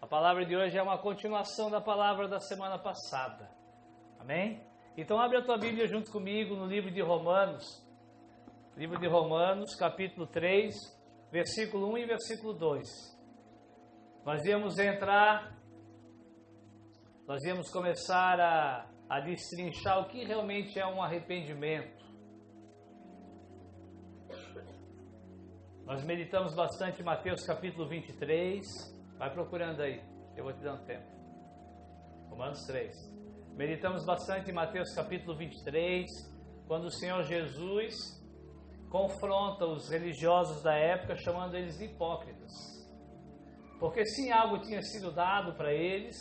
A palavra de hoje é uma continuação da palavra da semana passada. Amém? Então abre a tua Bíblia junto comigo no livro de Romanos. Livro de Romanos, capítulo 3, versículo 1 e versículo 2. Nós íamos começar a destrinchar o que realmente é um arrependimento. Nós meditamos bastante em Mateus capítulo 23. Vai procurando aí, eu vou te dar um tempo. Romanos 3. Meditamos bastante em Mateus capítulo 23, quando o Senhor Jesus confronta os religiosos da época, chamando eles de hipócritas. Porque sim, algo tinha sido dado para eles,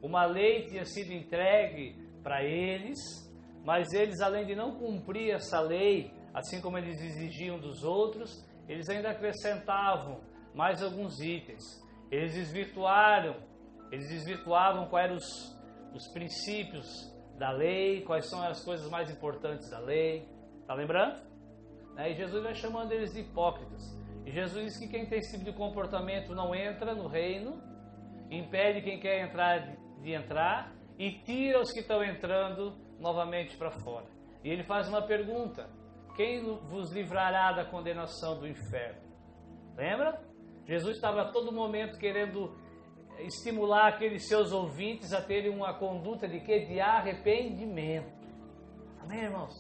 uma lei tinha sido entregue para eles, mas eles, além de não cumprir essa lei, assim como eles exigiam dos outros, eles ainda acrescentavam mais alguns itens. Eles desvirtuavam quais eram os princípios da lei, quais são as coisas mais importantes da lei. Está lembrando? E Jesus vai chamando eles de hipócritas. E Jesus diz que quem tem esse tipo de comportamento não entra no reino, impede quem quer entrar de entrar e tira os que estão entrando novamente para fora. E ele faz uma pergunta: quem vos livrará da condenação do inferno? Lembra? Jesus estava a todo momento querendo estimular aqueles seus ouvintes a terem uma conduta de quê? De arrependimento. Amém, irmãos?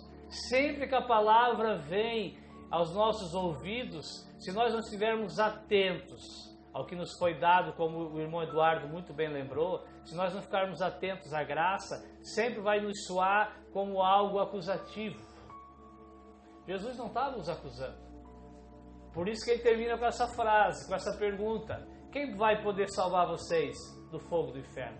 Sempre que a palavra vem aos nossos ouvidos, se nós não estivermos atentos ao que nos foi dado, como o irmão Eduardo muito bem lembrou, se nós não ficarmos atentos à graça, sempre vai nos soar como algo acusativo. Jesus não estava nos acusando. Por isso que ele termina com essa frase, com essa pergunta: quem vai poder salvar vocês do fogo do inferno?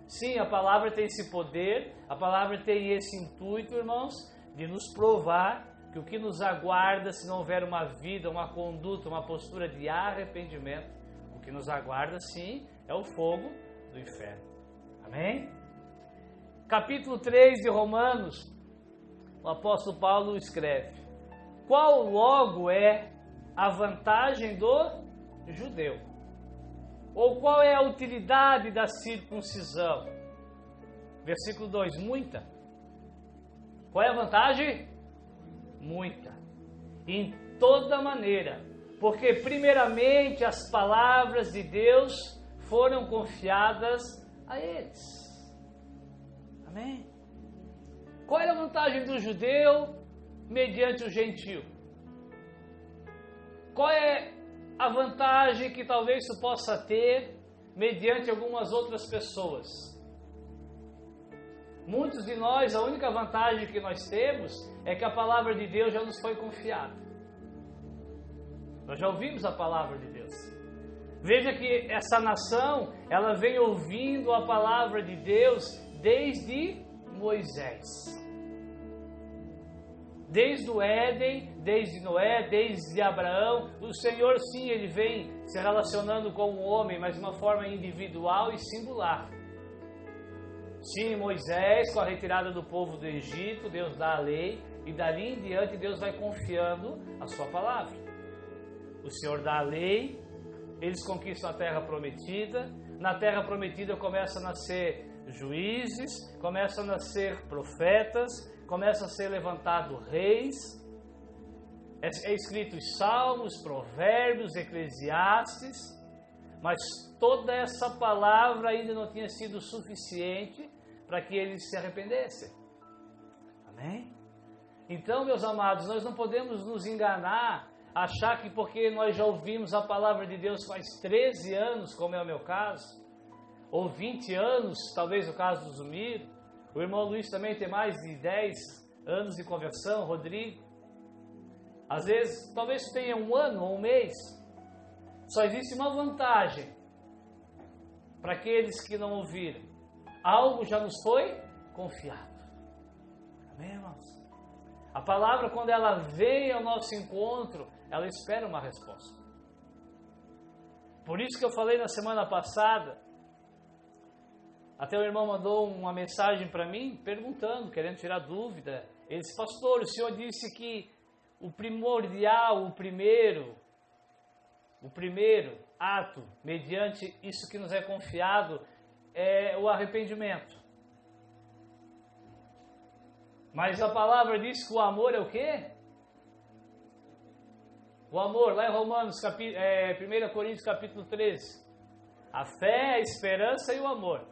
Sim, a palavra tem esse poder, a palavra tem esse intuito, irmãos, de nos provar que o que nos aguarda, se não houver uma vida, uma conduta, uma postura de arrependimento, o que nos aguarda, sim, é o fogo do inferno. Amém? Capítulo 3 de Romanos, o apóstolo Paulo escreve: qual logo é a vantagem do judeu? Ou qual é a utilidade da circuncisão? Versículo 2, muita. Qual é a vantagem? Muita. Em toda maneira. Porque primeiramente as palavras de Deus foram confiadas a eles. Amém? Qual é a vantagem do judeu mediante o gentio? Qual é a vantagem que talvez isso possa ter mediante algumas outras pessoas? Muitos de nós, a única vantagem que nós temos é que a palavra de Deus já nos foi confiada. Nós já ouvimos a palavra de Deus. Veja que essa nação, ela vem ouvindo a palavra de Deus desde Moisés. Desde o Éden, desde Noé, desde Abraão, o Senhor sim, ele vem se relacionando com o homem, mas de uma forma individual e singular. Sim, Moisés, com a retirada do povo do Egito, Deus dá a lei, e dali em diante Deus vai confiando a sua palavra. O Senhor dá a lei, eles conquistam a terra prometida, na terra prometida começam a nascer juízes, começam a nascer profetas, começam a ser levantados reis, é escrito os Salmos, Provérbios, Eclesiastes, mas toda essa palavra ainda não tinha sido suficiente para que eles se arrependessem. Amém? Então, meus amados, nós não podemos nos enganar, achar que porque nós já ouvimos a palavra de Deus faz 13 anos, como é o meu caso, ou 20 anos, talvez o caso do Zumiro, o irmão Luiz também tem mais de 10 anos de conversão, Rodrigo. Às vezes, talvez tenha um ano ou um mês. Só existe uma vantagem para aqueles que não ouviram. Algo já nos foi confiado. Amém, irmãos? A palavra, quando ela vem ao nosso encontro, ela espera uma resposta. Por isso que eu falei na semana passada, até o irmão mandou uma mensagem para mim, perguntando, querendo tirar dúvida. Ele disse: pastor, o senhor disse que o primordial, o primeiro ato, mediante isso que nos é confiado, é o arrependimento. Mas a palavra diz que o amor é o quê? O amor, lá em Romanos, 1 Coríntios capítulo 13. A fé, a esperança e o amor.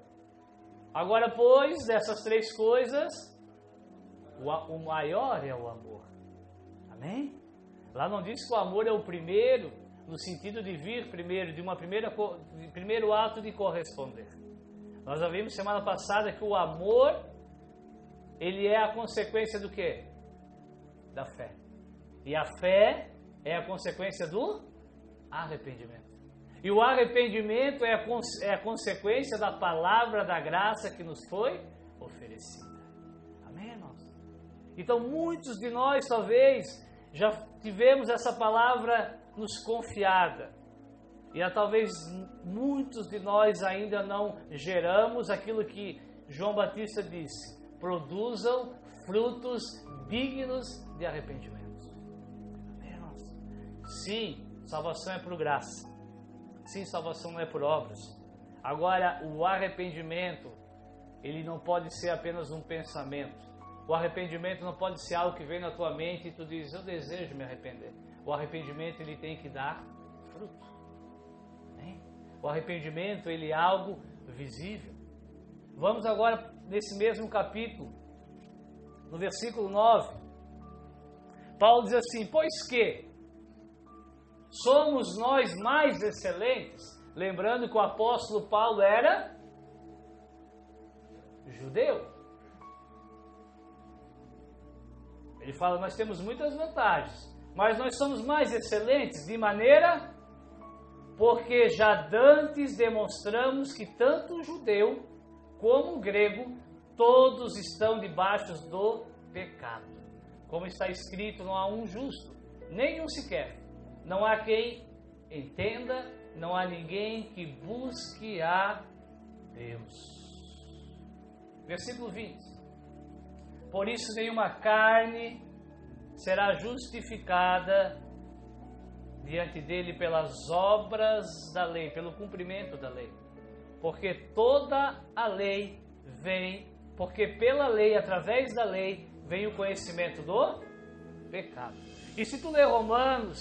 Agora, pois, dessas três coisas, o maior é o amor. Amém? Lá não diz que o amor é o primeiro, no sentido de vir primeiro, de primeiro ato de corresponder. Nós já vimos semana passada que o amor, ele é a consequência do quê? Da fé. E a fé é a consequência do arrependimento. E o arrependimento é a consequência da palavra da graça que nos foi oferecida. Amém, irmãos? Então, muitos de nós, talvez, já tivemos essa palavra nos confiada. E talvez muitos de nós ainda não geramos aquilo que João Batista disse: produzam frutos dignos de arrependimento. Amém, irmãos? Sim, salvação é por graça. Sim, salvação não é por obras. Agora, o arrependimento, ele não pode ser apenas um pensamento. O arrependimento não pode ser algo que vem na tua mente e tu diz: eu desejo me arrepender. O arrependimento, ele tem que dar fruto. Hein? O arrependimento, ele é algo visível. Vamos agora, nesse mesmo capítulo, no versículo 9. Paulo diz assim: pois que somos nós mais excelentes? Lembrando que o apóstolo Paulo era judeu. Ele fala: nós temos muitas vantagens, mas nós somos mais excelentes de maneira, porque já dantes demonstramos que tanto o judeu como o grego, todos estão debaixo do pecado. Como está escrito, não há um justo, nenhum sequer. Não há quem entenda, não há ninguém que busque a Deus. Versículo 20. Por isso nenhuma carne será justificada diante dele pelas obras da lei, pelo cumprimento da lei. Porque toda a lei vem, porque pela lei, através da lei, vem o conhecimento do pecado. E se tu ler Romanos,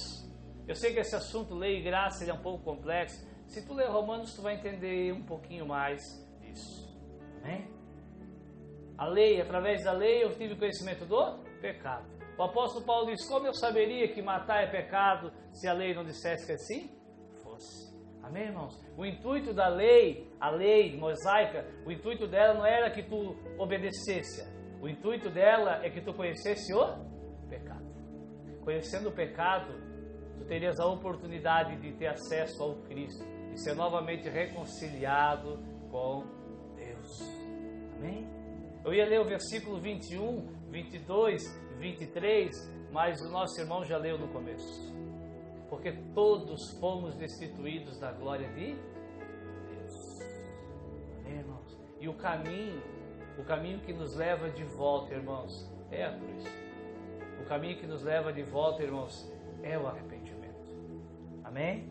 eu sei que esse assunto, lei e graça, ele é um pouco complexo. Se tu ler Romanos, tu vai entender um pouquinho mais disso. Amém? A lei, através da lei, eu tive conhecimento do pecado. O apóstolo Paulo diz: como eu saberia que matar é pecado se a lei não dissesse que assim fosse? Amém, irmãos? O intuito da lei, a lei mosaica, o intuito dela não era que tu obedecesse. O intuito dela é que tu conhecesse o pecado. Conhecendo o pecado, tu terias a oportunidade de ter acesso ao Cristo, de ser novamente reconciliado com Deus. Amém? Eu ia ler o versículo 21, 22, 23, mas o nosso irmão já leu no começo. Porque todos fomos destituídos da glória de Deus. Amém, irmãos? E o caminho que nos leva de volta, irmãos, é a cruz. O caminho que nos leva de volta, irmãos, é o arrependimento. Amém?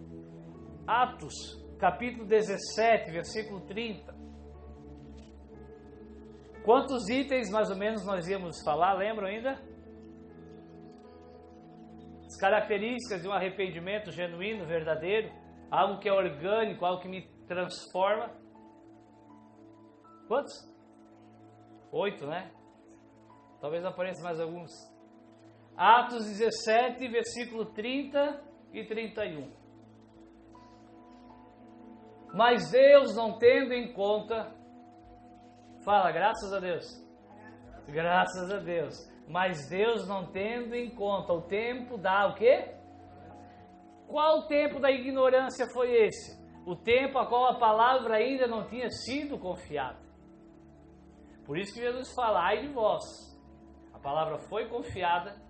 Atos, capítulo 17, versículo 30. Quantos itens mais ou menos nós íamos falar, lembram ainda? As características de um arrependimento genuíno, verdadeiro, algo que é orgânico, algo que me transforma. Quantos? 8, né? Talvez apareça mais alguns. Atos 17, versículo 30 e 31. Mas Deus, não tendo em conta... Fala, graças a Deus. Graças a Deus. Mas Deus, não tendo em conta o tempo da o quê? Qual tempo da ignorância foi esse? O tempo a qual a palavra ainda não tinha sido confiada. Por isso que Jesus fala: ai de vós. A palavra foi confiada,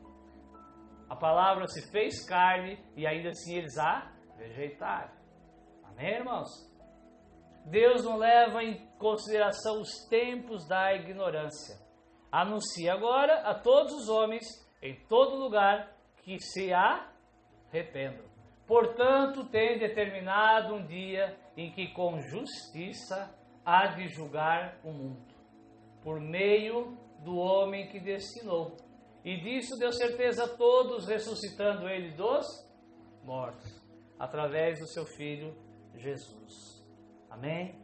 a palavra se fez carne e ainda assim eles a rejeitaram. Amém, irmãos? Deus não leva em consideração os tempos da ignorância. Anuncia agora a todos os homens, em todo lugar, que se arrependam. Portanto, tem determinado um dia em que com justiça há de julgar o mundo, por meio do homem que destinou. E disso deu certeza a todos, ressuscitando ele dos mortos, através do seu Filho Jesus. Amém?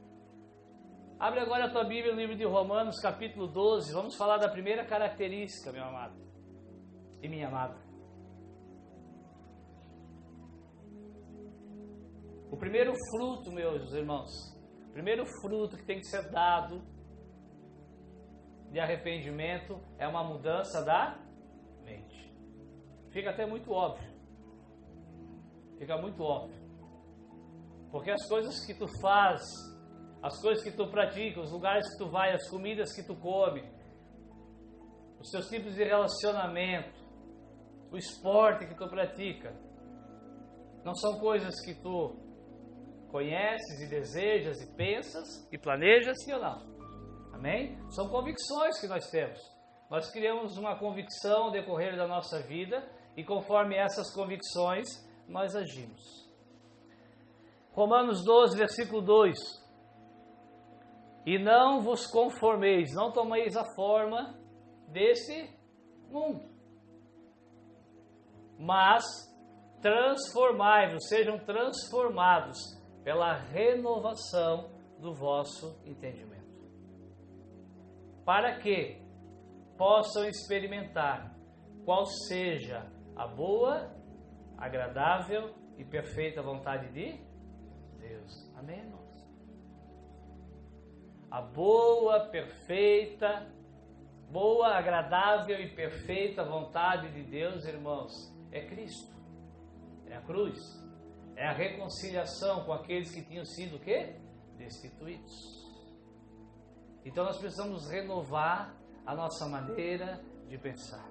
Abre agora a tua Bíblia no livro de Romanos, capítulo 12. Vamos falar da primeira característica, meu amado e minha amada. O primeiro fruto, meus irmãos, o primeiro fruto que tem que ser dado de arrependimento é uma mudança da mente. Fica até muito óbvio. Fica muito óbvio. Porque as coisas que tu faz, as coisas que tu pratica, os lugares que tu vai, as comidas que tu come, os teus tipos de relacionamento, o esporte que tu pratica, não são coisas que tu conheces e desejas e pensas e planejas, sim ou não? Amém? São convicções que nós temos. Nós criamos uma convicção ao decorrer da nossa vida e conforme essas convicções nós agimos. Romanos 12, versículo 2. E não vos conformeis, não tomeis a forma desse mundo, mas transformai-vos, sejam transformados pela renovação do vosso entendimento, para que possam experimentar qual seja a boa, agradável e perfeita vontade de Deus. Amém, irmãos? A boa, perfeita, boa, agradável e perfeita vontade de Deus, irmãos, é Cristo. É a cruz. É a reconciliação com aqueles que tinham sido o quê? Destituídos. Então nós precisamos renovar a nossa maneira de pensar.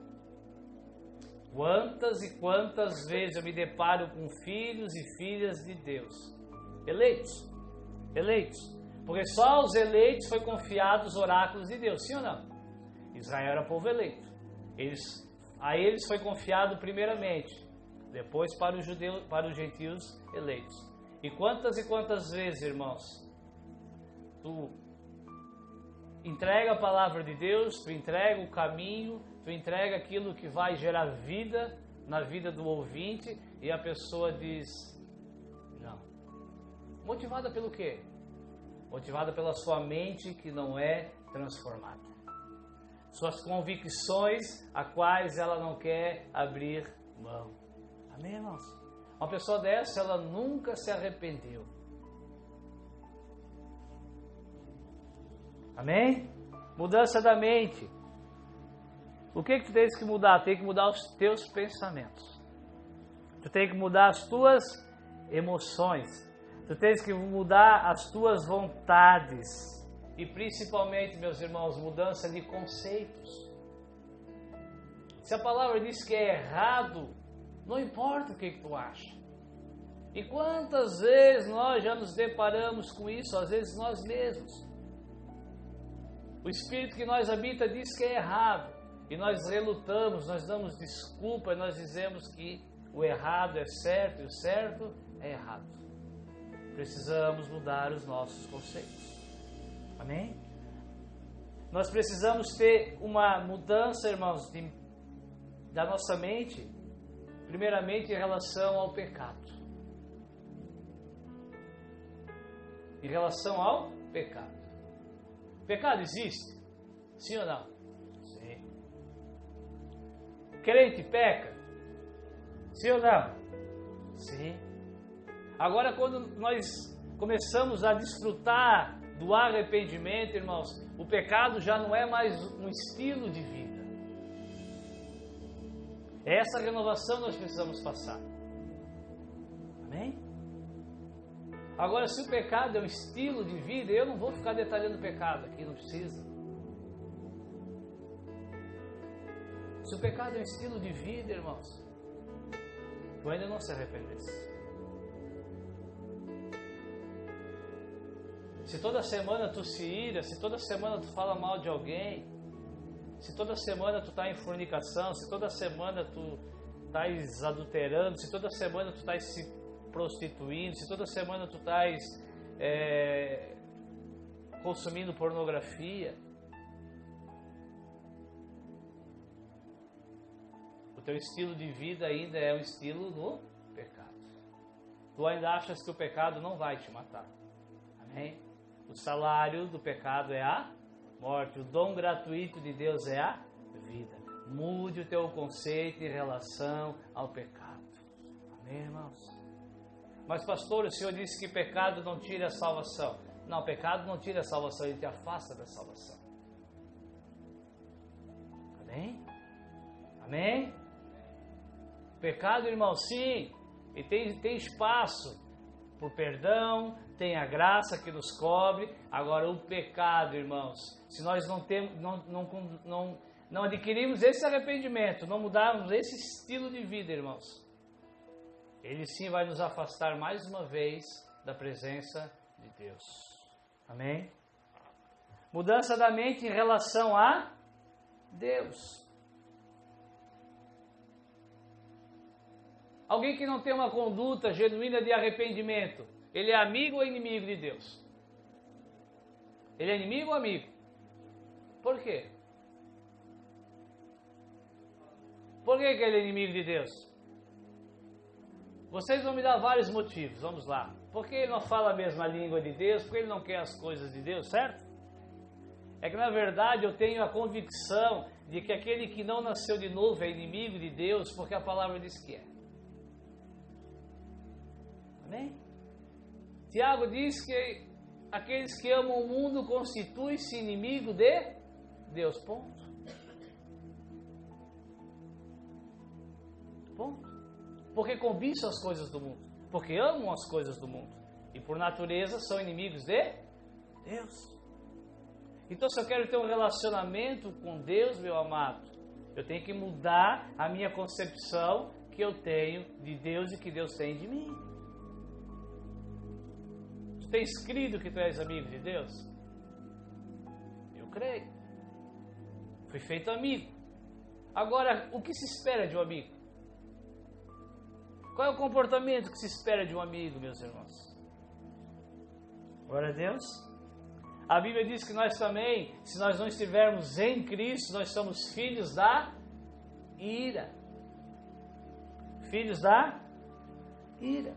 Quantas e quantas vezes eu me deparo com filhos e filhas de Deus, eleitos, porque só aos eleitos foi confiado os oráculos de Deus, sim ou não? Israel era povo eleito, a eles foi confiado primeiramente, depois para os judeus, para os gentios eleitos. E quantas vezes, irmãos, tu entrega a palavra de Deus, tu entrega o caminho, tu entrega aquilo que vai gerar vida na vida do ouvinte e a pessoa diz não. Motivada pelo quê? Motivada pela sua mente que não é transformada. Suas convicções a quais ela não quer abrir mão. Amém, irmãos? Uma pessoa dessa, ela nunca se arrependeu. Amém? Mudança da mente. O que tu tens que mudar? Tem que mudar os teus pensamentos. Tu tem que mudar as tuas emoções. Tu tens que mudar as tuas vontades. E principalmente, meus irmãos, mudança de conceitos. Se a palavra diz que é errado, não importa o que tu acha. E quantas vezes nós já nos deparamos com isso, às vezes nós mesmos. O espírito que nós habita diz que é errado. E nós relutamos, nós damos desculpa, nós dizemos que o errado é certo e o certo é errado. Precisamos mudar os nossos conceitos. Amém? Nós precisamos ter uma mudança, irmãos, da nossa mente, primeiramente em relação ao pecado. Em relação ao pecado. Pecado existe? Sim ou não? Sim. Crente peca? Sim ou não? Sim. Agora, quando nós começamos a desfrutar do arrependimento, irmãos, o pecado já não é mais um estilo de vida. É essa renovação que nós precisamos passar. Amém? Agora, se o pecado é um estilo de vida, eu não vou ficar detalhando o pecado aqui, não precisa. Se o pecado é um estilo de vida, irmãos, tu ainda não se arrependesse. Se toda semana tu se ira, se toda semana tu fala mal de alguém, se toda semana tu está em fornicação, se toda semana tu estás adulterando, se toda semana tu estás se prostituindo, se toda semana tu estás consumindo pornografia, o teu estilo de vida ainda é um estilo do pecado. Tu ainda achas que o pecado não vai te matar. Amém? O salário do pecado é a morte. O dom gratuito de Deus é a vida. Mude o teu conceito em relação ao pecado. Amém, irmãos? Mas, pastor, o senhor disse que pecado não tira a salvação. Não, pecado não tira a salvação, ele te afasta da salvação. Amém? Amém? Pecado, irmão, sim, e tem espaço por perdão, tem a graça que nos cobre. Agora, o pecado, irmãos, se nós não adquirirmos esse arrependimento, não mudarmos esse estilo de vida, irmãos, ele sim vai nos afastar mais uma vez da presença de Deus. Amém? Mudança da mente em relação a Deus. Alguém que não tem uma conduta genuína de arrependimento, ele é amigo ou inimigo de Deus? Ele é inimigo ou amigo? Por quê? Por que ele é inimigo de Deus? Vocês vão me dar vários motivos, vamos lá. Porque ele não fala a mesma língua de Deus, porque ele não quer as coisas de Deus, certo? É que na verdade eu tenho a convicção de que aquele que não nasceu de novo é inimigo de Deus, porque a palavra diz que é. Amém? Tiago diz que aqueles que amam o mundo constituem-se inimigo de Deus, ponto. Ponto. Porque cobiçam as coisas do mundo, porque amam as coisas do mundo, e por natureza são inimigos de Deus. Então, se eu quero ter um relacionamento com Deus, meu amado, eu tenho que mudar a minha concepção que eu tenho de Deus e que Deus tem de mim. Tu tens crido que tu és amigo de Deus? Eu creio. Fui feito amigo. Agora, o que se espera de um amigo? Qual é o comportamento que se espera de um amigo, meus irmãos? Glória a Deus. A Bíblia diz que nós também, se nós não estivermos em Cristo, nós somos filhos da ira. Filhos da ira.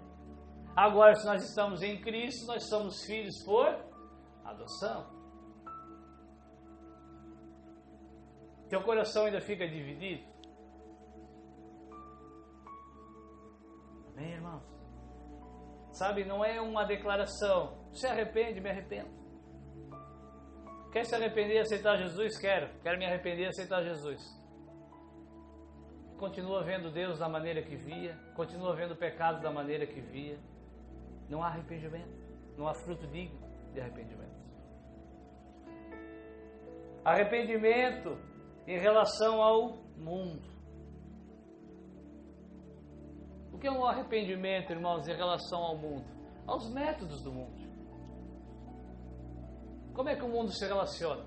Agora, se nós estamos em Cristo, nós somos filhos por adoção. Teu coração ainda fica dividido? Amém, irmãos? Sabe, não é uma declaração. Se arrepende, me arrependo. Quer se arrepender e aceitar Jesus? Quero me arrepender e aceitar Jesus. Continua vendo Deus da maneira que via, continua vendo o pecado da maneira que via. Não há arrependimento, não há fruto digno de arrependimento. Arrependimento em relação ao mundo. O que é um arrependimento, irmãos, em relação ao mundo? Aos métodos do mundo. Como é que o mundo se relaciona?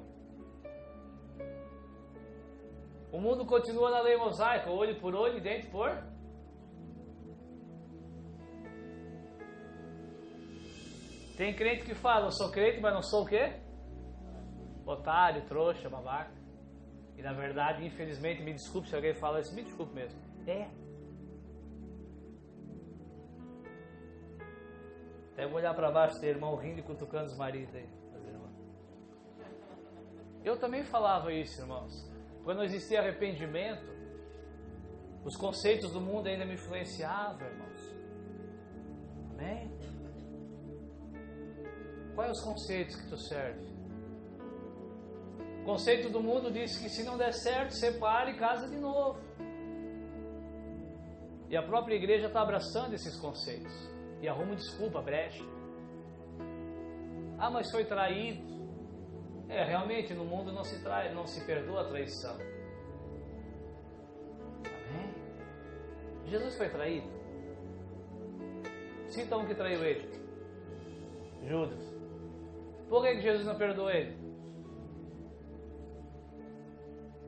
O mundo continua na lei mosaica, olho por olho, dente por... Tem crente que fala, eu sou crente, mas não sou o quê? Otário, trouxa, babaca. E na verdade, infelizmente, me desculpe se alguém fala isso, me desculpe mesmo. Até vou olhar para baixo, ter irmão rindo e cutucando os maridos aí. Eu também falava isso, irmãos. Quando não existia arrependimento, os conceitos do mundo ainda me influenciavam, irmãos. Amém? Quais os conceitos que tu serve? O conceito do mundo diz que se não der certo, separe e casa de novo. E a própria igreja está abraçando esses conceitos. E arruma desculpa, brecha. Ah, mas foi traído. Realmente no mundo não se trai, não se perdoa a traição. Amém? Jesus foi traído. Cita um que traiu ele. Judas. Por que Jesus não perdoou ele?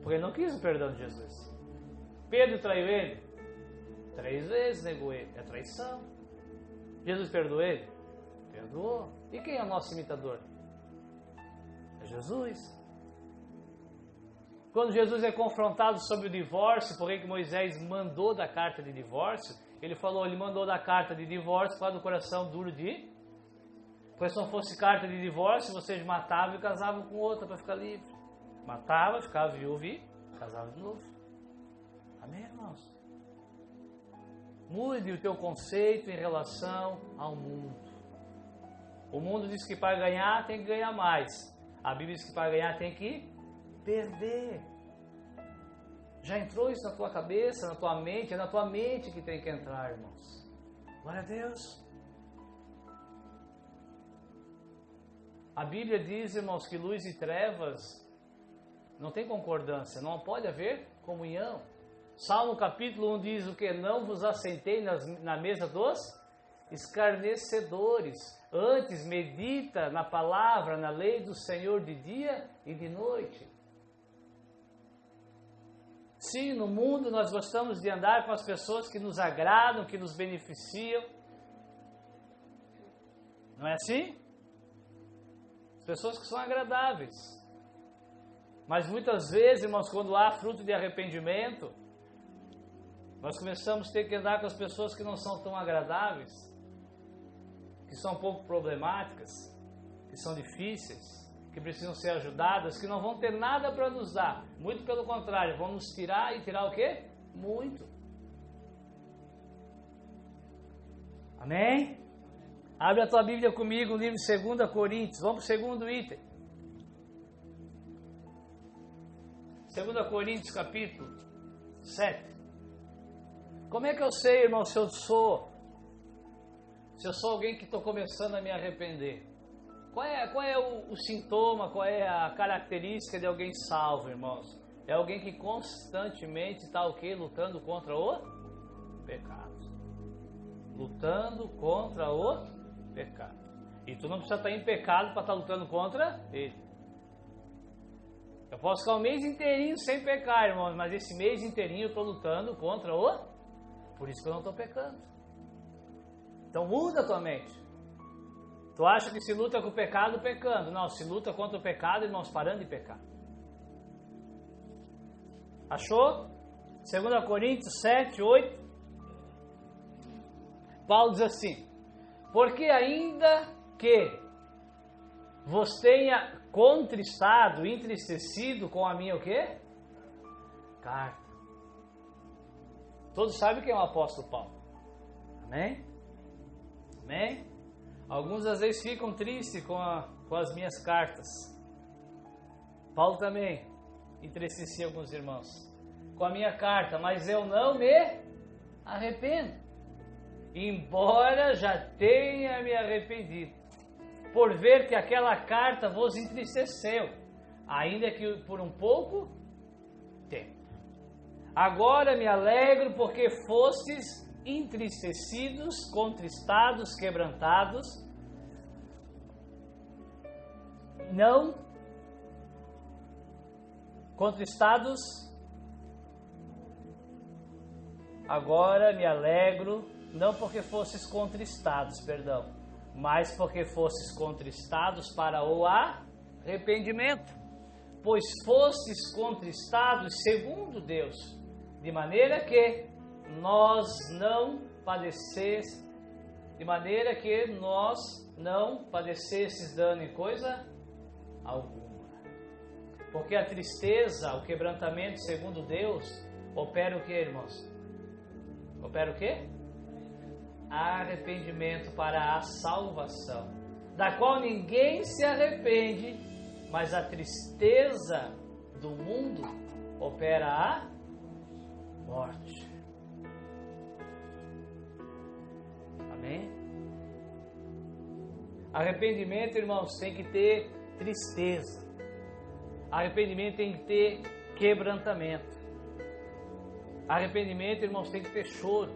Porque ele não quis o perdão de Jesus. Pedro traiu ele. 3 vezes negou ele. É traição. Jesus perdoou ele? Perdoou. E quem é o nosso imitador? É Jesus. Quando Jesus é confrontado sobre o divórcio, por que Moisés mandou da carta de divórcio, ele mandou da carta de divórcio para o coração duro de... Porque se não fosse carta de divórcio, vocês matavam e casavam com outra para ficar livre. Matava, ficava viúvo e casava de novo. Amém, irmãos? Mude o teu conceito em relação ao mundo. O mundo diz que para ganhar tem que ganhar mais. A Bíblia diz que para ganhar tem que perder. Já entrou isso na tua cabeça, na tua mente? É na tua mente que tem que entrar, irmãos. Glória a Deus. A Bíblia diz, irmãos, que luz e trevas não tem concordância, não pode haver comunhão. Salmo capítulo 1 diz o que? Não vos assentei na mesa dos escarnecedores. Antes medita na palavra, na lei do Senhor de dia e de noite. Sim, no mundo nós gostamos de andar com as pessoas que nos agradam, que nos beneficiam. Não é assim? As pessoas que são agradáveis. Mas muitas vezes, irmãos, quando há fruto de arrependimento, nós começamos a ter que andar com as pessoas que não são tão agradáveis, que são um pouco problemáticas, que são difíceis, que precisam ser ajudadas, que não vão ter nada para nos dar. Muito pelo contrário, vão nos tirar, e tirar o quê? Muito. Amém? Abre a tua Bíblia comigo no livro de 2 Coríntios. Vamos para o segundo item. 2 Coríntios capítulo 7. Como é que eu sei, irmão, se eu sou alguém que estou começando a me arrepender? Qual é o sintoma, qual é a característica de alguém salvo, irmãos? É alguém que constantemente está o quê? Lutando contra o pecado. Lutando contra o pecado. E tu não precisa estar em pecado para estar lutando contra ele. Eu posso ficar o mês inteirinho sem pecar, irmãos, mas esse mês inteirinho eu estou lutando contra o... Por isso que eu não estou pecando. Então muda a tua mente. Tu acha que se luta com o pecado, pecando. Não, se luta contra o pecado, irmãos, parando de pecar. Achou? 2 Coríntios 7, 8. Paulo diz assim: porque ainda que vos tenha contristado, entristecido com a minha o quê? Carta. Todos sabem quem é o apóstolo Paulo. Amém? Amém? Alguns às vezes ficam tristes com as minhas cartas. Paulo também entristecia alguns irmãos com a minha carta, mas eu não me arrependo, embora já tenha me arrependido, por ver que aquela carta vos entristeceu, ainda que por um pouco tempo. Agora me alegro porque fostes entristecidos, contristados, quebrantados, não contristados. Agora me alegro, não porque fostes contristados, perdão, mas porque fostes contristados para o arrependimento, pois fostes contristados segundo Deus, de maneira que nós não padecesses dano em coisa alguma. Porque a tristeza, o quebrantamento segundo Deus, opera o que, irmãos? Opera o que? Arrependimento para a salvação, da qual ninguém se arrepende, mas a tristeza do mundo opera a morte. Amém? Arrependimento, irmãos, tem que ter tristeza. Arrependimento tem que ter quebrantamento. Arrependimento, irmãos, tem que ter choro.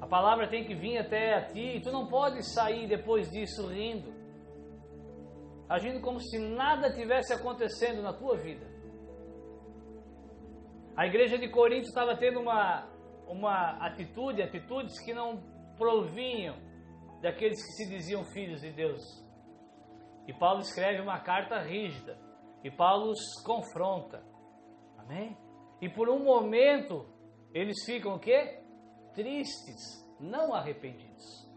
A palavra tem que vir até a ti, e tu não pode sair depois disso rindo, agindo como se nada tivesse acontecendo na tua vida. A igreja de Corinto estava tendo atitudes que não provinham daqueles que se diziam filhos de Deus. E Paulo escreve uma carta rígida. E Paulo os confronta. Amém? E por um momento, eles ficam o quê? Tristes, não arrependidos.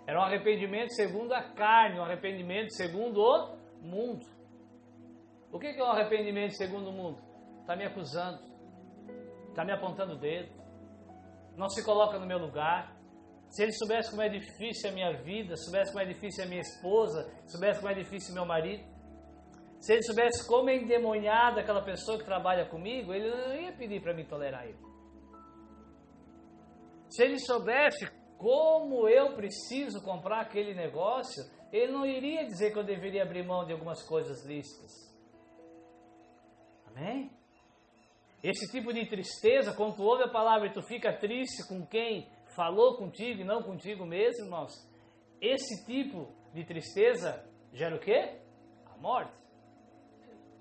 Era um arrependimento segundo a carne, um arrependimento segundo o mundo. O que é um arrependimento segundo o mundo? Está me acusando, está me apontando o dedo, não se coloca no meu lugar. Se ele soubesse como é difícil a minha vida, soubesse como é difícil a minha esposa, soubesse como é difícil o meu marido, se ele soubesse como é endemoniada aquela pessoa que trabalha comigo, ele não ia pedir para me tolerar ele. Se ele soubesse como eu preciso comprar aquele negócio, ele não iria dizer que eu deveria abrir mão de algumas coisas lícitas. Amém? Esse tipo de tristeza, quando tu ouve a palavra e tu fica triste com quem falou contigo e não contigo mesmo, irmãos, esse tipo de tristeza gera o quê? A morte.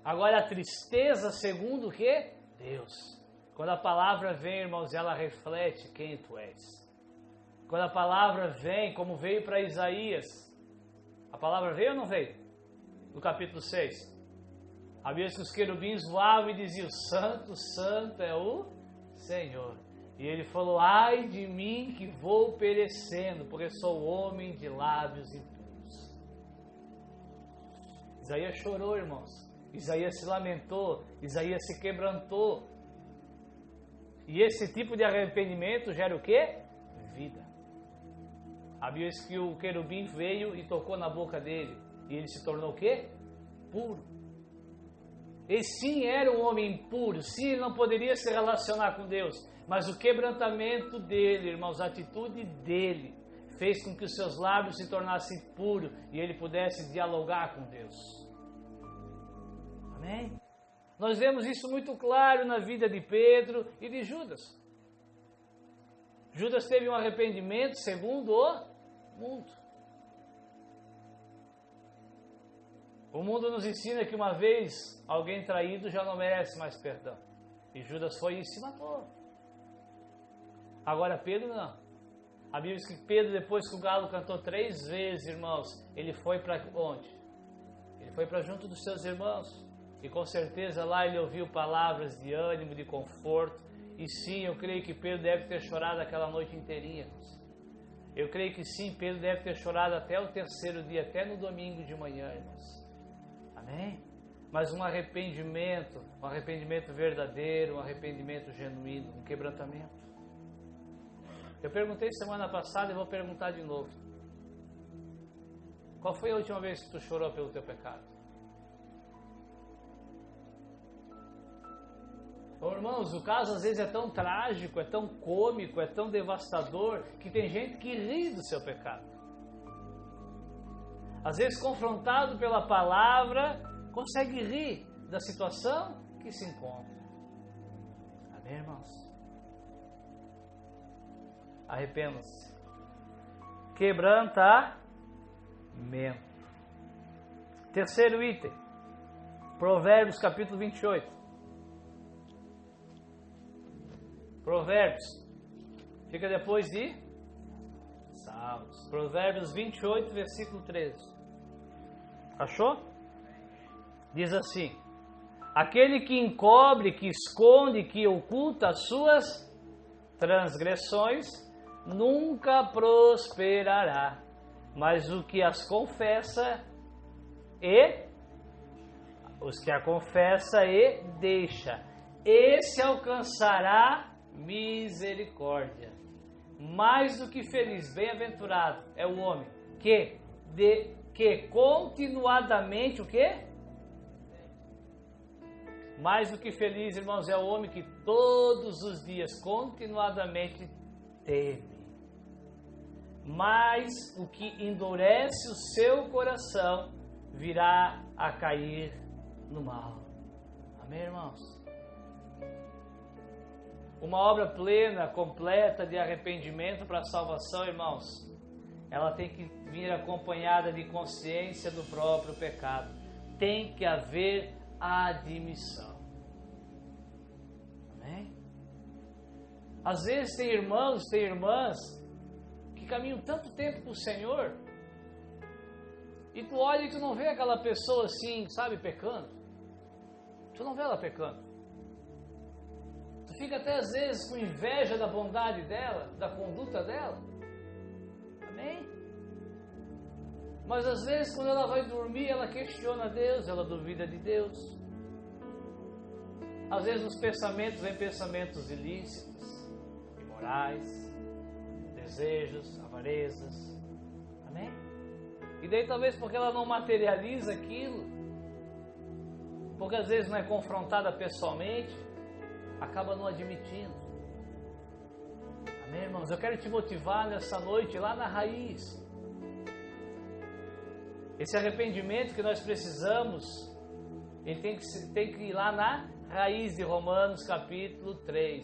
Agora a tristeza segundo o quê? Deus. Quando a palavra vem, irmãos, ela reflete quem tu és. Quando a palavra vem, como veio para Isaías, a palavra veio ou não veio? No capítulo 6. A Bíblia diz que os querubins voavam e diziam: Santo, Santo é o Senhor. E ele falou: ai de mim que vou perecendo, porque sou homem de lábios impuros. Isaías chorou, irmãos. Isaías se lamentou. Isaías se quebrantou. E esse tipo de arrependimento gera o quê? Vida. A Bíblia diz que o querubim veio e tocou na boca dele. E ele se tornou o quê? Puro. Ele sim era um homem impuro. Sim, ele não poderia se relacionar com Deus. Mas o quebrantamento dele, irmãos, a atitude dele, fez com que os seus lábios se tornassem puros e ele pudesse dialogar com Deus. Amém? Nós vemos isso muito claro na vida de Pedro e de Judas. Judas teve um arrependimento segundo o mundo. O mundo nos ensina que uma vez alguém traído já não merece mais perdão. E Judas foi e se matou. Agora Pedro não. A Bíblia diz que Pedro, depois que o galo cantou 3 vezes, irmãos, ele foi para onde? Ele foi para junto dos seus irmãos. E com certeza lá ele ouviu palavras de ânimo, de conforto. E sim, eu creio que Pedro deve ter chorado aquela noite inteirinha. Eu creio que sim, Pedro deve ter chorado até o 3º dia, até no domingo de manhã, irmãos. Amém? Mas um arrependimento verdadeiro, um arrependimento genuíno, um quebrantamento. Eu perguntei semana passada e vou perguntar de novo. Qual foi a última vez que tu chorou pelo teu pecado? Oh, irmãos, o caso às vezes é tão trágico, é tão cômico, é tão devastador, que tem gente que ri do seu pecado. Às vezes, confrontado pela palavra, consegue rir da situação que se encontra. Amém, irmãos? Arrependam-se. Quebrantamento. 3º item. Provérbios capítulo 28. Provérbios. Fica depois de Salmos. Provérbios 28, versículo 13. Achou? Diz assim: aquele que encobre, que esconde, que oculta as suas transgressões, nunca prosperará. Mas o que as confessa os que a confessa e deixa, esse alcançará misericórdia. Mais do que feliz, bem-aventurado é o homem que continuadamente o quê? Mais do que feliz, irmãos, é o homem que todos os dias continuadamente teme. Mas o que endurece o seu coração virá a cair no mal. Amém, irmãos? Uma obra plena, completa de arrependimento para a salvação, irmãos, ela tem que vir acompanhada de consciência do próprio pecado. Tem que haver admissão. Amém? Às vezes tem irmãos, tem irmãs que caminham tanto tempo com o Senhor e tu olha e tu não vê aquela pessoa assim, sabe, pecando. Tu não vê ela pecando. Tu fica até às vezes com inveja da bondade dela, da conduta dela. Amém? Mas às vezes quando ela vai dormir, ela questiona Deus, ela duvida de Deus. Às vezes os pensamentos vêm pensamentos ilícitos, imorais, desejos, avarezas. Amém? E daí talvez porque ela não materializa aquilo, porque às vezes não é confrontada pessoalmente, acaba não admitindo. Amém, irmãos? Eu quero te motivar nessa noite, lá na raiz. Esse arrependimento que nós precisamos, ele tem que ir lá na raiz de Romanos capítulo 3.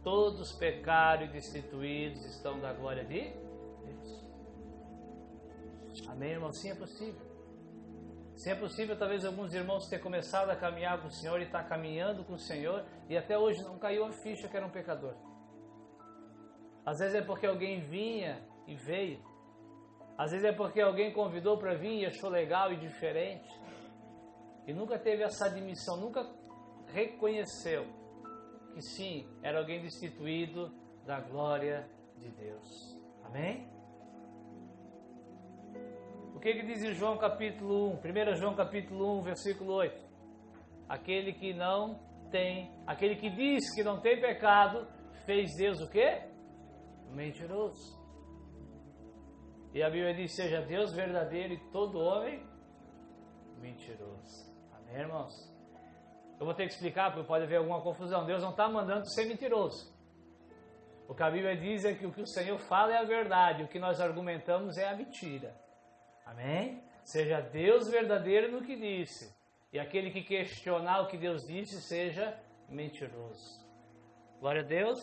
Todos pecaram e destituídos estão da glória de Deus. Amém, irmão? Sim, é possível. Sim, é possível, talvez alguns irmãos tenham começado a caminhar com o Senhor e está caminhando com o Senhor e até hoje não caiu a ficha que era um pecador. Às vezes é porque alguém vinha e veio. Às vezes é porque alguém convidou para vir e achou legal e diferente. E nunca teve essa admissão, nunca reconheceu que sim, era alguém destituído da glória de Deus. Amém? O que diz em João capítulo 1? 1 João capítulo 1, versículo 8. Aquele que diz que não tem pecado, fez Deus o quê? Mentiroso. E a Bíblia diz, seja Deus verdadeiro e todo homem mentiroso. Amém, irmãos? Eu vou ter que explicar, porque pode haver alguma confusão. Deus não está mandando ser mentiroso. O que a Bíblia diz é que o que o Senhor fala é a verdade, o que nós argumentamos é a mentira. Amém? Seja Deus verdadeiro no que disse, e aquele que questionar o que Deus disse seja mentiroso. Glória a Deus.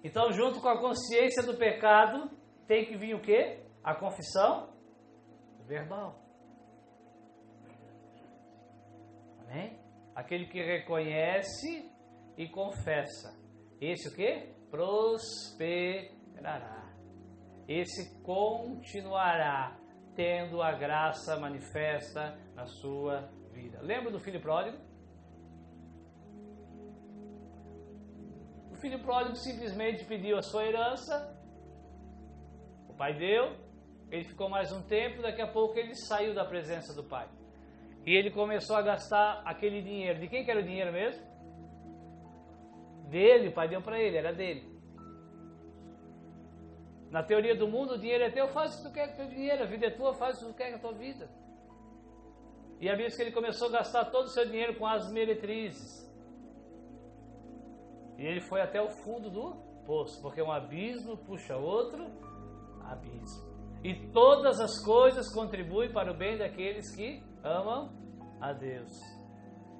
Então, junto com a consciência do pecado, tem que vir o quê? A confissão verbal. Amém? Aquele que reconhece e confessa. Esse o quê? Prosperará. Esse continuará tendo a graça manifesta na sua vida. Lembra do filho pródigo? O filho pródigo simplesmente pediu a sua herança. O pai deu. Ele ficou mais um tempo. Daqui a pouco ele saiu da presença do pai. E ele começou a gastar aquele dinheiro. De quem que era o dinheiro mesmo? Dele. O pai deu para ele, era dele. Na teoria do mundo, o dinheiro é teu, faz o que tu quer com o teu dinheiro. A vida é tua, faz o que tu quer com a tua vida. E a Bíblia diz que ele começou a gastar todo o seu dinheiro com as meretrizes. E ele foi até o fundo do poço, porque um abismo puxa outro abismo. E todas as coisas contribuem para o bem daqueles que amam a Deus.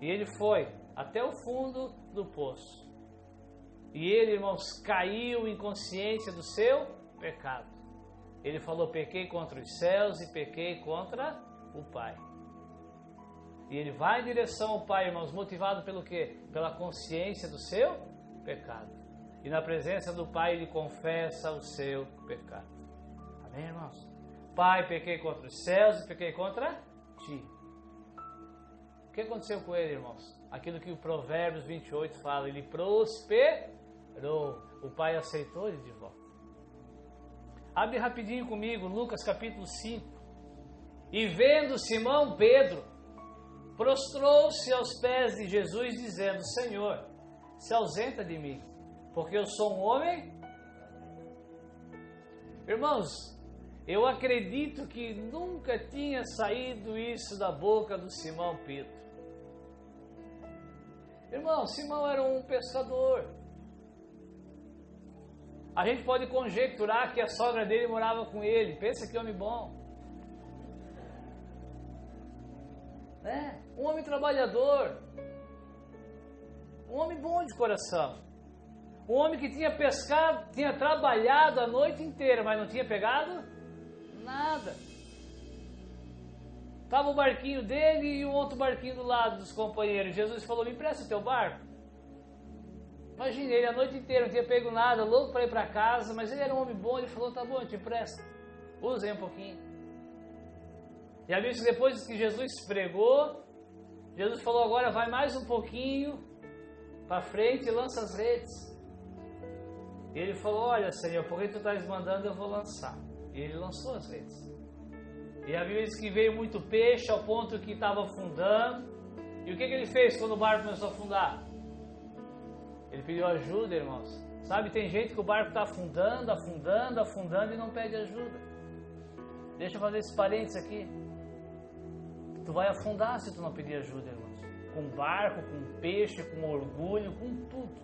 E ele foi até o fundo do poço. E ele, irmãos, caiu em consciência do seu pecado. Ele falou, pequei contra os céus e pequei contra o Pai. E ele vai em direção ao Pai, irmãos, motivado pelo quê? Pela consciência do seu pecado. E na presença do Pai ele confessa o seu pecado. Amém, irmãos? Pai, pequei contra os céus e pequei contra ti. O que aconteceu com ele, irmãos? Aquilo que o Provérbios 28 fala, ele prosperou. O Pai aceitou ele de volta. Abre rapidinho comigo, Lucas capítulo 5. E vendo Simão Pedro, prostrou-se aos pés de Jesus, dizendo, Senhor, se ausenta de mim, porque eu sou um homem. Irmãos, eu acredito que nunca tinha saído isso da boca do Simão Pedro. Irmão, Simão era um pescador. A gente pode conjecturar que a sogra dele morava com ele. Pensa que homem bom. Um homem trabalhador. Um homem bom de coração. Um homem que tinha pescado, tinha trabalhado a noite inteira, mas não tinha pegado nada. Estava o barquinho dele e um outro barquinho do lado dos companheiros. Jesus falou, me empresta o teu barco. Imagina, ele a noite inteira não tinha pego nada, louco para ir para casa, mas ele era um homem bom, ele falou, tá bom, eu te empresto. Usa aí um pouquinho. E a Bíblia diz que depois que Jesus pregou, Jesus falou, agora vai mais um pouquinho para frente e lança as redes. E ele falou, olha Senhor, porque tu estás mandando, eu vou lançar. E ele lançou as redes. E a Bíblia diz que veio muito peixe ao ponto que estava afundando. E o que ele fez quando o barco começou a afundar? Ele pediu ajuda, irmãos. Sabe, tem gente que o barco está afundando, afundando, afundando e não pede ajuda. Deixa eu fazer esse parênteses aqui. Tu vai afundar se tu não pedir ajuda, irmãos. Com barco, com peixe, com orgulho, com tudo.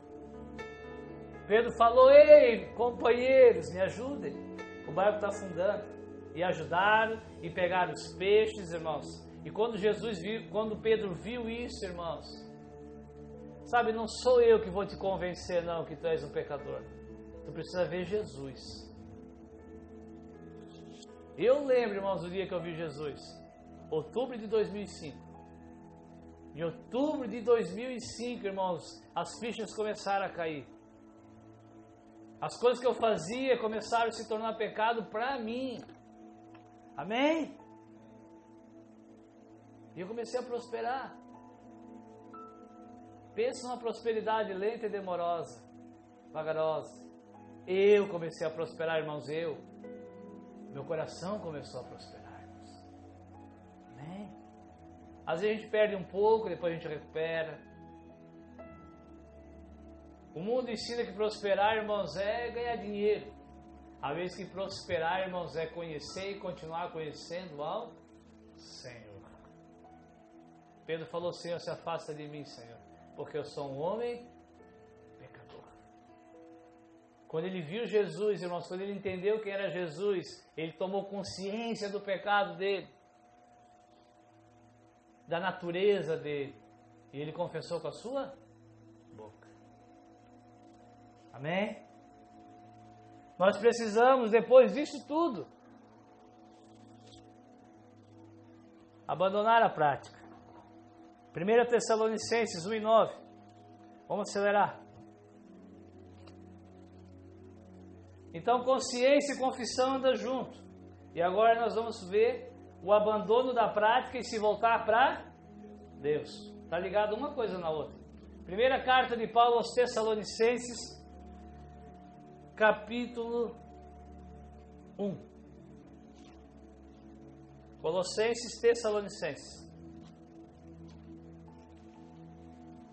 Pedro falou, ei, companheiros, me ajudem. O barco está afundando. E ajudaram e pegaram os peixes, irmãos. E quando Pedro viu isso, irmãos, sabe, não sou eu que vou te convencer, não, que tu és um pecador. Tu precisa ver Jesus. Eu lembro, irmãos, do dia que eu vi Jesus. Outubro de 2005. Em outubro de 2005, irmãos, as fichas começaram a cair. As coisas que eu fazia começaram a se tornar pecado para mim. Amém? E eu comecei a prosperar. Pensa numa prosperidade lenta e demorosa, vagarosa. Eu comecei a prosperar, irmãos, meu coração começou a prosperar, irmãos. Amém? Às vezes a gente perde um pouco, depois a gente recupera. O mundo ensina que prosperar, irmãos, é ganhar dinheiro. Às vezes que prosperar, irmãos, é conhecer e continuar conhecendo ao Senhor. Pedro falou, Senhor, se afasta de mim, Senhor, porque eu sou um homem pecador. Quando ele viu Jesus, irmãos, quando ele entendeu quem era Jesus, ele tomou consciência do pecado dele, da natureza dele, e ele confessou com a sua boca. Amém? Nós precisamos, depois disso tudo, abandonar a prática. 1 Tessalonicenses 1:9. Vamos acelerar. Então, consciência e confissão andam junto. E agora nós vamos ver o abandono da prática e se voltar para Deus. Está ligado uma coisa na outra. Primeira carta de Paulo aos Tessalonicenses, capítulo 1. Colossenses, Tessalonicenses.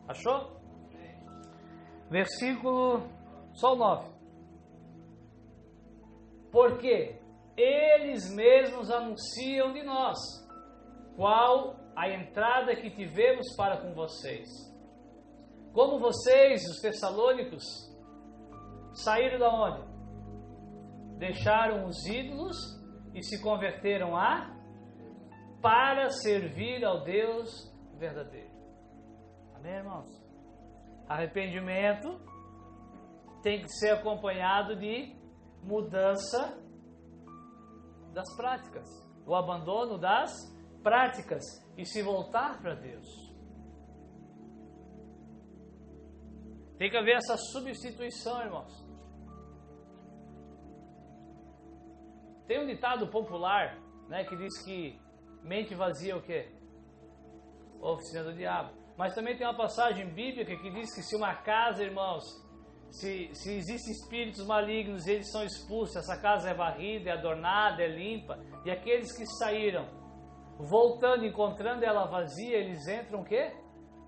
Achou? Versículo, só o 9. Porque eles mesmos anunciam de nós qual a entrada que tivemos para com vocês. Como vocês, os tessalônicos, saíram da onde? Deixaram os ídolos e se converteram para servir ao Deus verdadeiro. Amém, irmãos? Arrependimento tem que ser acompanhado de mudança das práticas, o abandono das práticas e se voltar para Deus. Tem que haver essa substituição, irmãos. Tem um ditado popular, né, que diz que mente vazia é o quê? Oficina do diabo. Mas também tem uma passagem bíblica que diz que se uma casa, irmãos, se existem espíritos malignos, eles são expulsos, essa casa é varrida, é adornada, é limpa, e aqueles que saíram, voltando, encontrando ela vazia, eles entram o quê?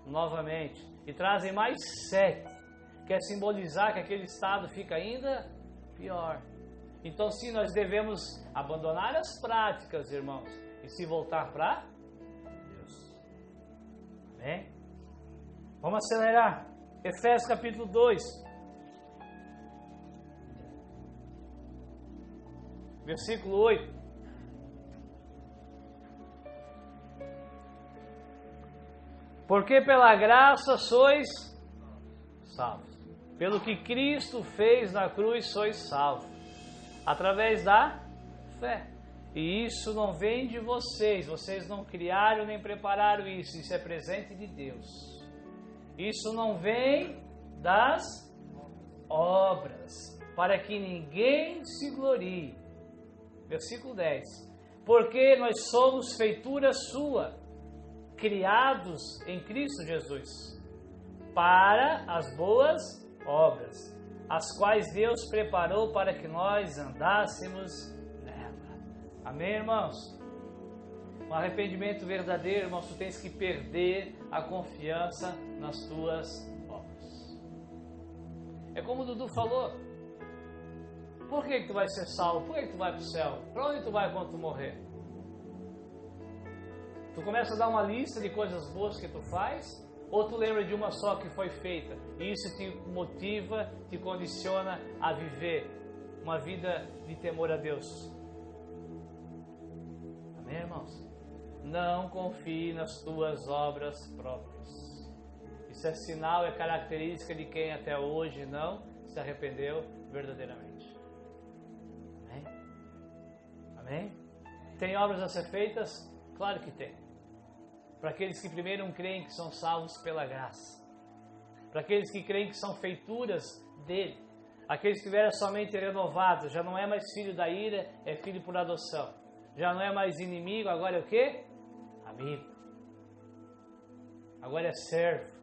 Novamente. E trazem mais 7, quer simbolizar que aquele estado fica ainda pior. Então sim, nós devemos abandonar as práticas, irmãos, e se voltar para Deus. Amém? Vamos acelerar. Efésios capítulo 2. Versículo 8. Porque pela graça sois salvos. Pelo que Cristo fez na cruz sois salvos. Através da fé. E isso não vem de vocês. Vocês não criaram nem prepararam isso. Isso é presente de Deus. Isso não vem das obras, para que ninguém se glorie. Versículo 10. Porque nós somos feitura sua, criados em Cristo Jesus, para as boas obras, as quais Deus preparou para que nós andássemos nela. Amém, irmãos? Um arrependimento verdadeiro, irmãos, tu tens que perder a confiança nas tuas obras. É como o Dudu falou. Por que tu vai ser salvo? Por que tu vai para o céu? Para onde tu vai quando tu morrer? Tu começa a dar uma lista de coisas boas que tu faz, ou tu lembra de uma só que foi feita? E isso te motiva, te condiciona a viver uma vida de temor a Deus. Amém, irmãos? Não confie nas tuas obras próprias. Isso é sinal, é característica de quem até hoje não se arrependeu verdadeiramente. Amém? Amém? Tem obras a ser feitas? Claro que tem. Para aqueles que primeiro não creem que são salvos pela graça. Para aqueles que creem que são feituras dele. Aqueles que tiveram somente renovados, já não é mais filho da ira, é filho por adoção. Já não é mais inimigo, agora é o quê? Amigo. Agora é servo.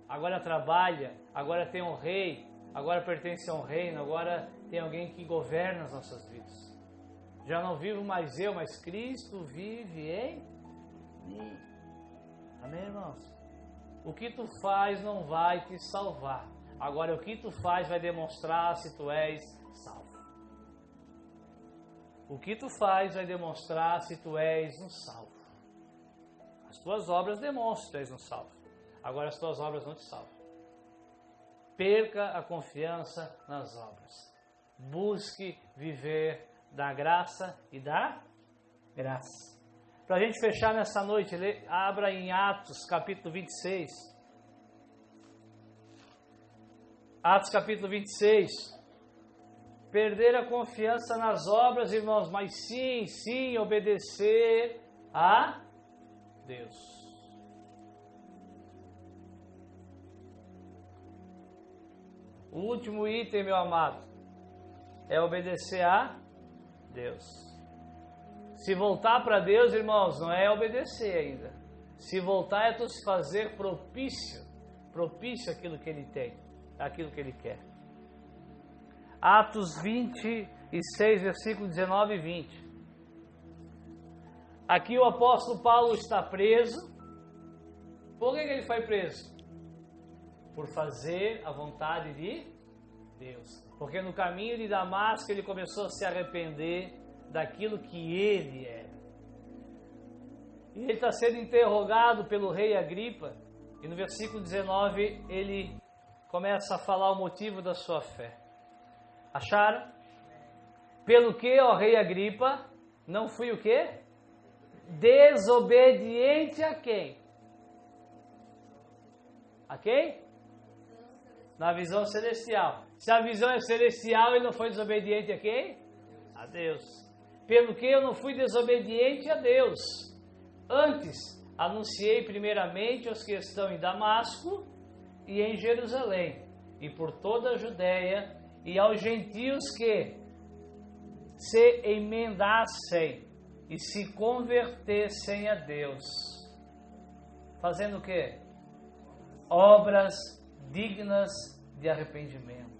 Agora trabalha. Agora tem um rei. Agora pertence a um reino. Agora tem alguém que governa as nossas vidas. Já não vivo mais eu, mas Cristo vive em mim. Amém, irmãos? O que tu faz não vai te salvar. Agora, o que tu faz vai demonstrar se tu és salvo. O que tu faz vai demonstrar se tu és um salvo. As tuas obras demonstram que tu és um salvo. Agora, as tuas obras não te salvam. Perca a confiança nas obras. Busque viver da graça e da graça. Para a gente fechar nessa noite, abra em Atos capítulo 26. Atos capítulo 26. Perder a confiança nas obras, irmãos, mas sim, obedecer a Deus. O último item, meu amado, é obedecer a Deus. Se voltar para Deus, irmãos, não é obedecer ainda. Se voltar é tu se fazer propício àquilo que Ele tem, àquilo que Ele quer. Atos 26, versículo 19 e 20. Aqui o apóstolo Paulo está preso. Por que ele foi preso? Por fazer a vontade de Deus. Porque no caminho de Damasco ele começou a se arrepender daquilo que ele era. E ele está sendo interrogado pelo rei Agripa. E no versículo 19 ele começa a falar o motivo da sua fé. Acharam? Pelo que, ó rei Agripa, não fui o quê? Desobediente a quem? A quem? Na visão celestial. Se a visão é celestial, ele não foi desobediente a quem? A Deus. Pelo que eu não fui desobediente a Deus. Antes, anunciei primeiramente aos que estão em Damasco e em Jerusalém, e por toda a Judéia, e aos gentios que se emendassem e se convertessem a Deus. Fazendo o quê? Obras dignas de arrependimento.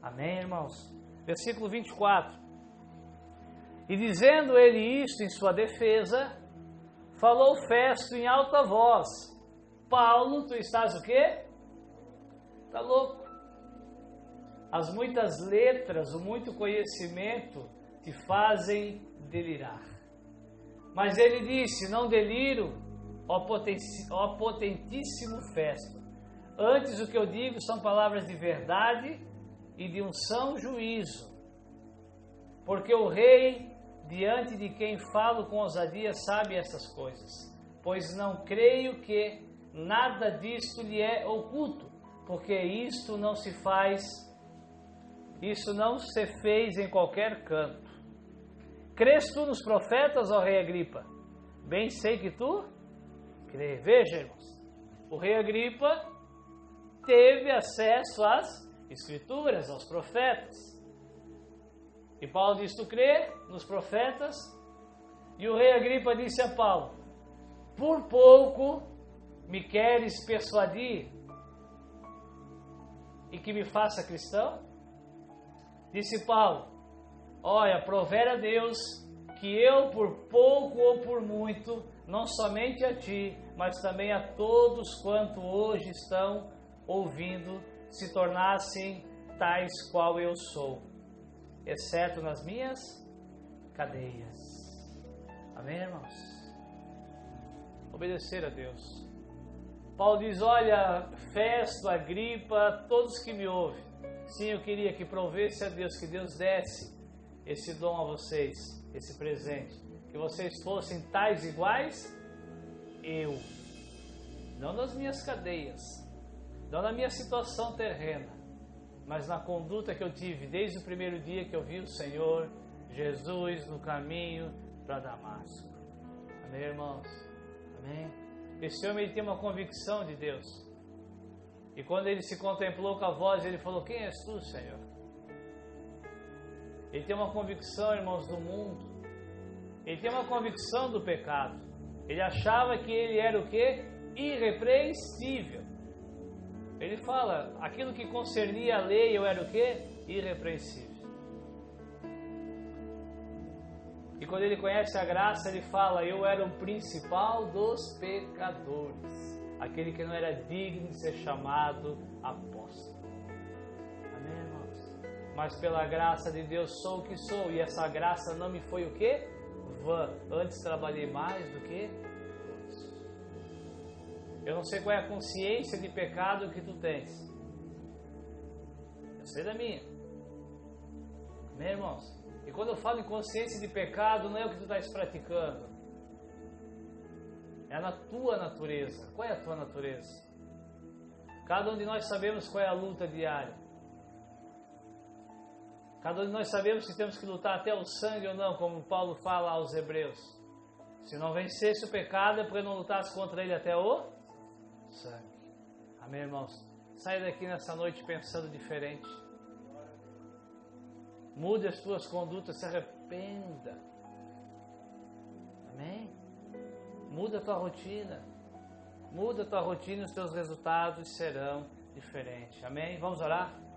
Amém, irmãos? Versículo 24. E dizendo ele isto em sua defesa, falou Festo em alta voz: Paulo, tu estás o quê? Está louco. As muitas letras, o muito conhecimento te fazem delirar. Mas ele disse: não deliro, ó potentíssimo Festo. Antes o que eu digo são palavras de verdade e de um são juízo. Porque o rei, diante de quem falo com ousadia, sabe essas coisas. Pois não creio que nada disto lhe é oculto, porque isto não se fez em qualquer canto. Crês tu nos profetas, ó rei Agripa? Bem sei que tu crê. Veja, irmãos, o rei Agripa teve acesso às Escrituras, aos profetas. E Paulo diz: tu crê nos profetas? E o rei Agripa disse a Paulo: por pouco me queres persuadir e que me faça cristão? Disse Paulo: olha, provera a Deus que eu por pouco ou por muito, não somente a ti, mas também a todos quanto hoje estão ouvindo, se tornassem tais qual eu sou, exceto nas minhas cadeias. Amém, irmãos? Obedecer a Deus. Paulo diz: olha, Festo, Agripa, todos que me ouvem, sim, eu queria que provesse a Deus, que Deus desse esse dom a vocês, esse presente, que vocês fossem tais iguais eu, não nas minhas cadeias, não na minha situação terrena, mas na conduta que eu tive desde o primeiro dia que eu vi o Senhor Jesus no caminho para Damasco. Amém, irmãos? Amém? Esse homem, ele tem uma convicção de Deus. E quando ele se contemplou com a voz, ele falou: quem és tu, Senhor? Ele tem uma convicção, irmãos, do mundo. Ele tem uma convicção do pecado. Ele achava que ele era o quê? Irrepreensível. Ele fala: aquilo que concernia a lei, eu era o quê? Irrepreensível. E quando ele conhece a graça, ele fala: eu era o principal dos pecadores, aquele que não era digno de ser chamado apóstolo. Amém, irmãos? Mas pela graça de Deus sou o que sou, e essa graça não me foi o quê? Vã. Antes trabalhei mais do que todos. Eu não sei qual é a consciência de pecado que tu tens. Eu sei da minha. Amém, irmãos? E quando eu falo em consciência de pecado, não é o que tu estás praticando. É na tua natureza. Qual é a tua natureza? Cada um de nós sabemos qual é a luta diária. Cada um de nós sabemos se temos que lutar até o sangue ou não, como Paulo fala aos Hebreus. Se não vencesse o pecado, é porque não lutasse contra ele até o sangue. Amém, irmãos? Saia daqui nessa noite pensando diferente. Mude as tuas condutas, se arrependa. Amém? Muda a tua rotina. Muda a tua rotina e os teus resultados serão diferentes. Amém? Vamos orar?